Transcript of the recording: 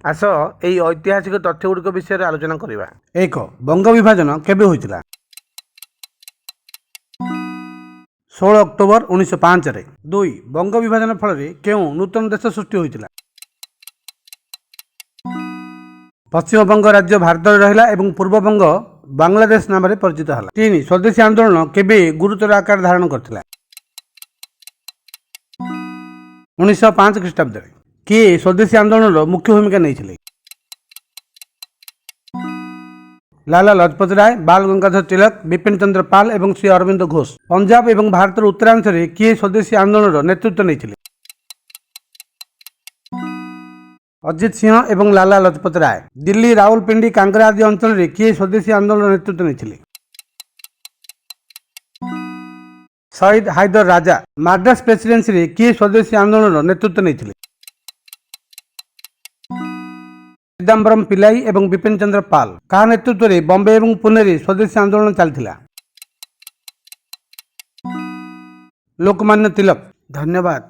ଆସ ଏହି ଐତିହାସିକ ତଥ୍ୟଗୁଡ଼ିକ ବିଷୟରେ ଆଲୋଚନା କରିବା। 1. ବଙ୍ଗ ବିଭାଜନ କେବେ ହୋଇଥିଲା? 16 ଅକ୍ଟୋବର 1905 ରେ। 2. ବଙ୍ଗ ବିଭାଜନ ଫଳରେ କେଉଁ ନୂତନ ଦେଶ ସୃଷ୍ଟି ହୋଇଥିଲା? ପଶ୍ଚିମବଙ୍ଗ ରାଜ୍ୟ ଭାରତରେ ରହିଲା ଏବଂ ପୂର୍ବବଙ୍ଗ ବାଂଲାଦେଶ ନାମରେ ପରିଚିତ ହେଲା। 3. ସ୍ୱଦେଶୀ ଆନ୍ଦୋଳନ କେବେ ଗୁରୁତର ଆକାର ଧାରଣ କରିଥିଲା? 1905 ଖ୍ରୀଷ୍ଟାବ୍ଦରେ। କିଏ ସ୍ୱଦେଶୀ ଆନ୍ଦୋଳନର ମୁଖ୍ୟ ଭୂମିକା ନେଇଥିଲେ? ଲାଲା ଲଜପତ ରାୟ, ବାଲ ଗଙ୍ଗାଧର ତିଲକ, ବିପିନ ଚନ୍ଦ୍ର ପାଲ ଏବଂ ଶ୍ରୀ ଅରବିନ୍ଦ ଘୋଷ। ପଞ୍ଜାବ ଏବଂ ଭାରତର ଉତ୍ତରାଂଶରେ କିଏ ସ୍ୱଦେଶୀ ଆନ୍ଦୋଳନର ନେତୃତ୍ୱ ନେଇଥିଲେ? ଅଜିତ ସିଂହ ଏବଂ ଲାଲା ଲଜପତ ରାୟ। ଦିଲ୍ଲୀ, ରାଉଲପିଣ୍ଡି, କାଙ୍ଗରା ଆଦି ଅଞ୍ଚଳରେ କିଏ ସ୍ୱଦେଶୀ ଆନ୍ଦୋଳନର ନେତୃତ୍ୱ ନେଇଥିଲେ? ଶହୀଦ ହାଇଦର ରାଜା। ମାଡ୍ରାସ ପ୍ରେସିଡେନ୍ସିରେ କିଏ ସ୍ୱଦେଶୀ ଆନ୍ଦୋଳନର ନେତୃତ୍ୱ ନେଇଥିଲେ? ଚିଦାମ୍ବରମ ପିଲାଇ ଏବଂ ବିପିନ ଚନ୍ଦ୍ର ପାଲ। କାହା ନେତୃତ୍ୱରେ ବମ୍ବେ ଏବଂ ପୁନେରେ ସ୍ୱଦେଶୀ ଆନ୍ଦୋଳନ ଚାଲିଥିଲା? ଲୋକମାନ୍ୟ ତିଲକ। ଧନ୍ୟବାଦ।